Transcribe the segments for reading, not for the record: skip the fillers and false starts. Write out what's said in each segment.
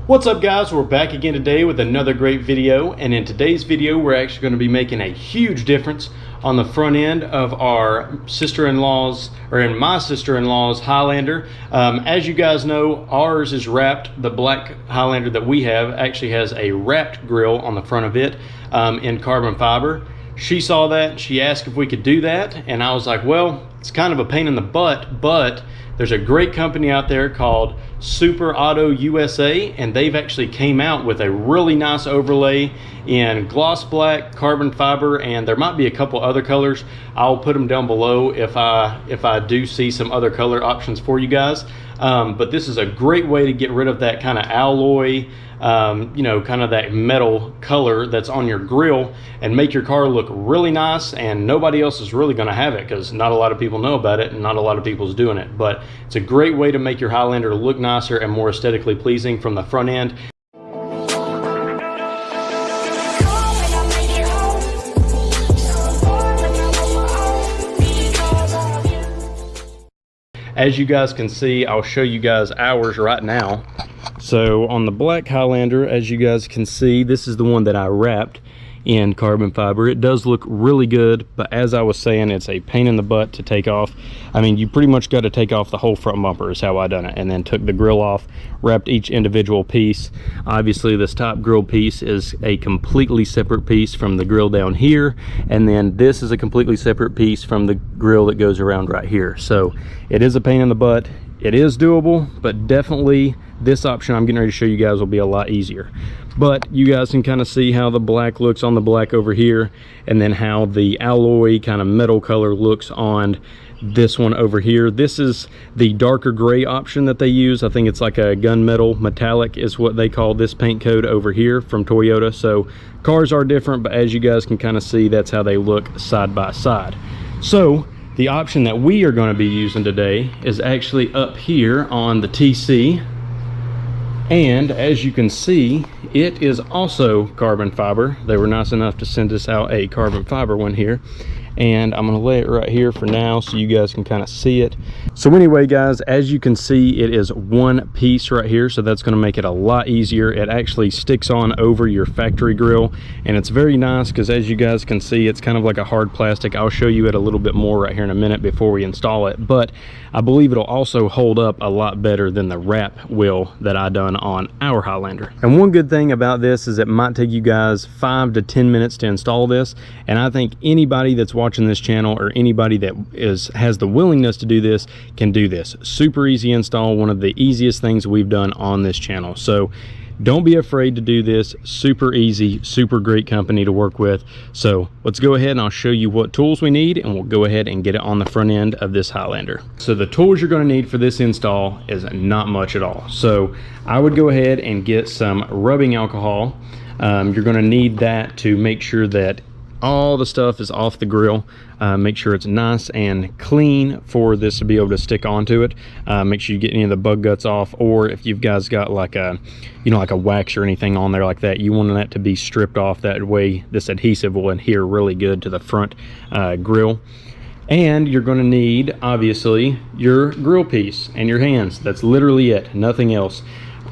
What's up guys, we're back again today with another great video, and in today's video we're actually going to be making a huge difference on the front end of our sister-in-law's, or in my sister-in-law's Highlander. As you guys know, ours is wrapped. The black Highlander that we have actually has a wrapped grille on the front of it in carbon fiber. She saw that, she asked if we could do that, and I was like, well, it's kind of a pain in the butt, but there's a great company out there called SuperAutousa, and they've actually came out with a really nice overlay in gloss black, carbon fiber, and there might be a couple other colors. I'll put them down below if I do see some other color options for you guys. But this is a great way to get rid of that kind of alloy, you know, kind of that metal color that's on your grille, and make your car look really nice, and nobody else is really going to have it because not a lot of people know about it and not a lot of people's doing it. But it's a great way to make your Highlander look nicer and more aesthetically pleasing from the front end. As you guys can see, I'll show you guys ours right now. So on the black Highlander, as you guys can see, this is the one that I wrapped in carbon fiber. It does look really good, but as I was saying, it's a pain in the butt to take off. I mean, you pretty much got to take off the whole front bumper is how I done it, and then took the grill off, wrapped each individual piece. Obviously this top grill piece is a completely separate piece from the grill down here, and then this is a completely separate piece from the grill that goes around right here. So it is a pain in the butt. It is doable, but definitely this option I'm getting ready to show you guys will be a lot easier. But you guys can kind of see how the black looks on the black over here, and then how the alloy kind of metal color looks on this one over here. This is the darker gray option that they use. I think it's like a gunmetal metallic is what they call this paint code over here from Toyota. So cars are different, but as you guys can kind of see, that's how they look side by side. So the option that we are going to be using today is actually up here on the TC, and as you can see, it is also carbon fiber. They were nice enough to send us out a carbon fiber one here, and I'm going to lay it right here for now so you guys can kind of see it. So anyway guys, as you can see, it is one piece right here, so that's going to make it a lot easier. It actually sticks on over your factory grill, and it's very nice because as you guys can see, it's kind of like a hard plastic. I'll show you it a little bit more right here in a minute before we install it, but I believe it'll also hold up a lot better than the wrap will that I done on our Highlander. And one good thing about this is it might take you guys 5 to 10 minutes to install this, and I think anybody that's watching this channel, or anybody that has the willingness to do this, can do this. Super easy install, one of the easiest things we've done on this channel. So don't be afraid to do this. Super easy, super great company to work with. So let's go ahead and I'll show you what tools we need, and we'll go ahead and get it on the front end of this Highlander. So the tools you're going to need for this install is not much at all. So I would go ahead and get some rubbing alcohol. You're going to need that to make sure that all the stuff is off the grill. Make sure it's nice and clean for this to be able to stick onto it. Make sure you get any of the bug guts off, or if you've guys got like a, you know, like a wax or anything on there like that, you want that to be stripped off. That way this adhesive will adhere really good to the front grill. And you're going to need, obviously, your grill piece and your hands. That's literally it, nothing else.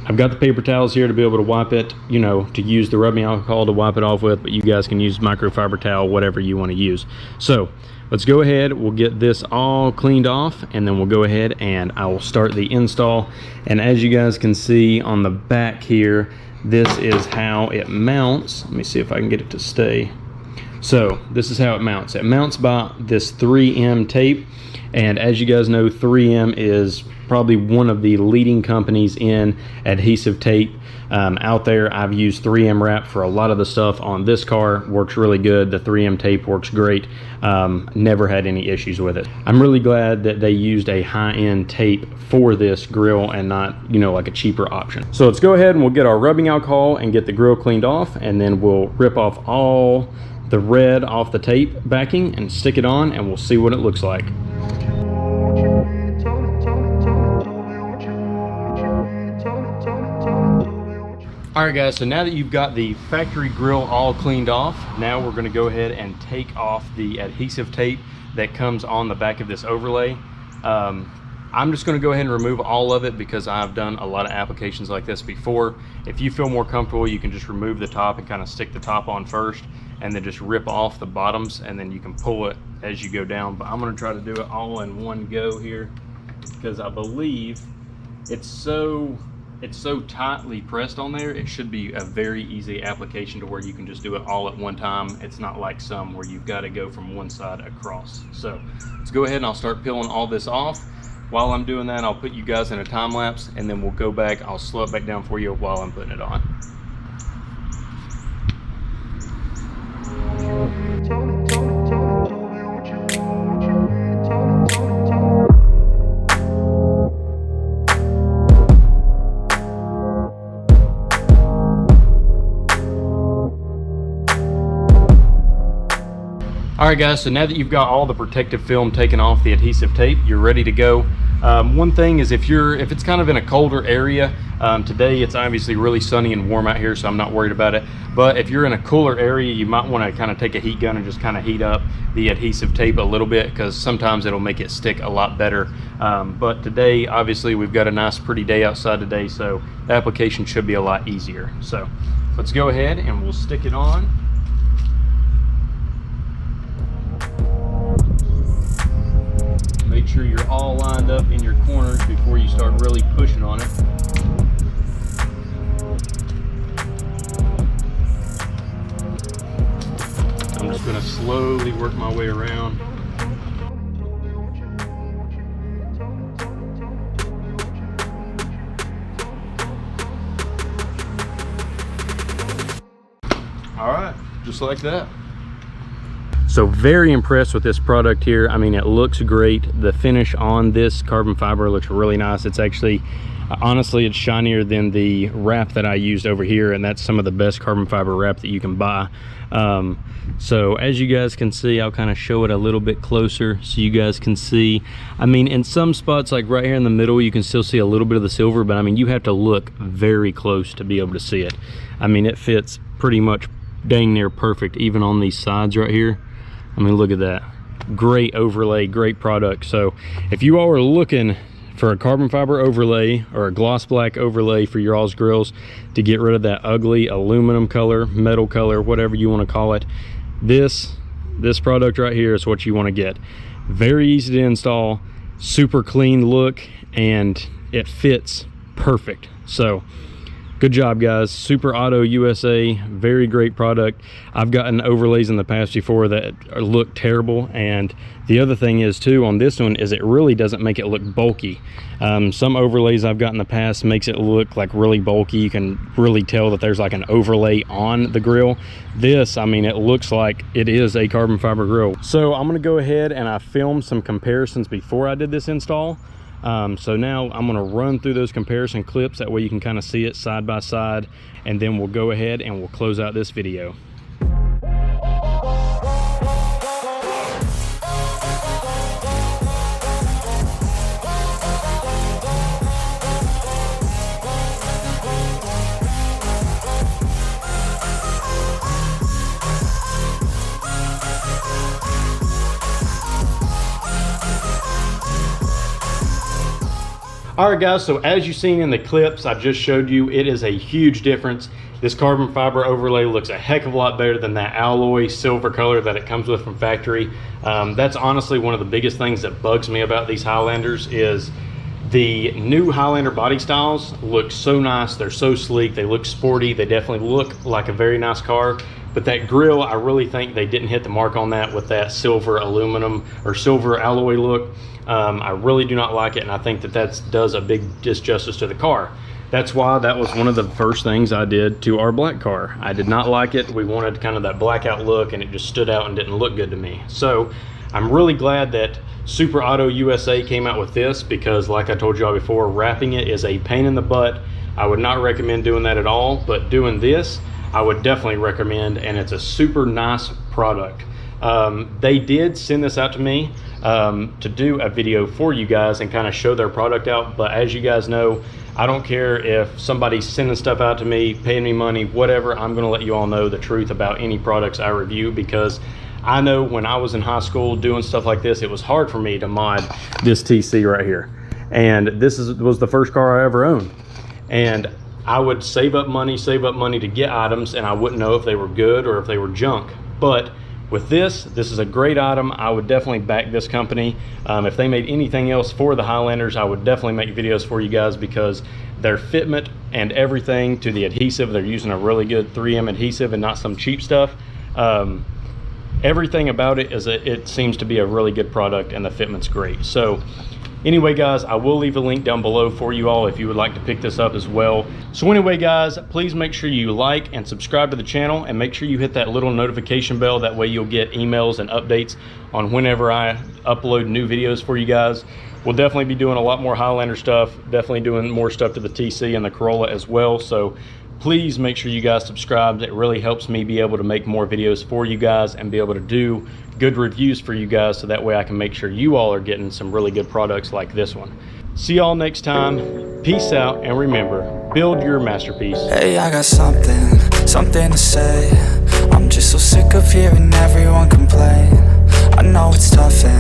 I've got the paper towels here to be able to wipe it, you know, to use the rubbing alcohol to wipe it off with, but you guys can use microfiber towel, whatever you want to use. So let's go ahead, we'll get this all cleaned off, and then we'll go ahead and I will start the install. And as you guys can see on the back here, this is how it mounts. Let me see if I can get it to stay. So this is how it mounts. It mounts by this 3M tape, and as you guys know, 3M is probably one of the leading companies in adhesive tape out there. I've used 3M wrap for a lot of the stuff on this car. Works really good. The 3M tape works great. Never had any issues with it. I'm really glad that they used a high-end tape for this grill and not, you know, like a cheaper option. So let's go ahead and we'll get our rubbing alcohol and get the grill cleaned off, and then we'll rip off all the red off the tape backing and stick it on, and we'll see what it looks like. Alright guys, so now that you've got the factory grill all cleaned off, now we're going to go ahead and take off the adhesive tape that comes on the back of this overlay. I'm just going to go ahead and remove all of it because I've done a lot of applications like this before. If you feel more comfortable, you can just remove the top and kind of stick the top on first and then just rip off the bottoms, and then you can pull it as you go down. But I'm going to try to do it all in one go here because I believe it's so tightly pressed on there. It should be a very easy application to where you can just do it all at one time. It's not like some where you've got to go from one side across. So let's go ahead and I'll start peeling all this off. While I'm doing that, I'll put you guys in a time lapse, and then we'll go back. I'll slow it back down for you while I'm putting it on. Alright guys, so now that you've got all the protective film taken off the adhesive tape, you're ready to go. One thing is if it's kind of in a colder area, today it's obviously really sunny and warm out here, so I'm not worried about it. But if you're in a cooler area, you might want to kind of take a heat gun and just kind of heat up the adhesive tape a little bit, because sometimes it'll make it stick a lot better. But today, obviously, we've got a nice pretty day outside today, so the application should be a lot easier. So let's go ahead and we'll stick it on. Make sure you're all lined up in your corners before you start really pushing on it. I'm just going to slowly work my way around. All right, just like that. So very impressed with this product here. I mean, it looks great. The finish on this carbon fiber looks really nice. It's actually, honestly, it's shinier than the wrap that I used over here, and that's some of the best carbon fiber wrap that you can buy. So as you guys can see, I'll kind of show it a little bit closer so you guys can see. I mean, in some spots, like right here in the middle, you can still see a little bit of the silver, but I mean, you have to look very close to be able to see it. I mean, it fits pretty much dang near perfect, even on these sides right here. I mean, look at that. Great overlay, great product. So if you all are looking for a carbon fiber overlay or a gloss black overlay for your all's grills to get rid of that ugly aluminum color, metal color, whatever you want to call it, this product right here is what you want to get. Very easy to install, super clean look, and it fits perfect. So good job, guys. SuperAutousa, very great product. I've gotten overlays in the past before that look terrible, and the other thing is too on this one is it really doesn't make it look bulky. Some overlays I've got in the past makes it look like really bulky. You can really tell that there's like an overlay on the grill. This, I mean, it looks like it is a carbon fiber grill. So I'm gonna go ahead and I filmed some comparisons before I did this install. So now I'm going to run through those comparison clips, that way you can kind of see it side by side, and then we'll go ahead and we'll close out this video. All right guys, so as you've seen in the clips I just showed you, it is a huge difference. This carbon fiber overlay looks a heck of a lot better than that alloy silver color that it comes with from factory. That's honestly one of the biggest things that bugs me about these Highlanders is the new Highlander body styles look so nice. They're so sleek, they look sporty, they definitely look like a very nice car. But that grill, I really think they didn't hit the mark on that with that silver aluminum or silver alloy look. I really do not like it, and I think that does a big disjustice to the car. That's why that was one of the first things I did to our black car. I did not like it. We wanted kind of that blackout look, and it just stood out and didn't look good to me. So I'm really glad that SuperAutousa came out with this, because like I told y'all before, wrapping it is a pain in the butt. I would not recommend doing that at all, but doing this, I would definitely recommend, and it's a super nice product. They did send this out to me to do a video for you guys and kind of show their product out, but as you guys know, I don't care if somebody's sending stuff out to me, paying me money, whatever. I'm going to let you all know the truth about any products I review, because I know when I was in high school doing stuff like this, it was hard for me to mod this TC right here. And this was the first car I ever owned. And I would save up money to get items, and I wouldn't know if they were good or if they were junk. But with this is a great item. I would definitely back this company. If they made anything else for the Highlanders, I would definitely make videos for you guys, because their fitment and everything to the adhesive, they're using a really good 3M adhesive and not some cheap stuff. Everything about it it seems to be a really good product, and the fitment's great. So anyway, guys, I will leave a link down below for you all if you would like to pick this up as well. So anyway, guys, please make sure you like and subscribe to the channel, and make sure you hit that little notification bell. That way you'll get emails and updates on whenever I upload new videos for you guys. We'll definitely be doing a lot more Highlander stuff, definitely doing more stuff to the TC and the Corolla as well. So please make sure you guys subscribe. It really helps me be able to make more videos for you guys and be able to do good reviews for you guys, so that way I can make sure you all are getting some really good products like this one. See y'all next time. Peace out, and remember, build your masterpiece. Hey, I got something to say. I'm just so sick of hearing everyone complain. I know it's tough and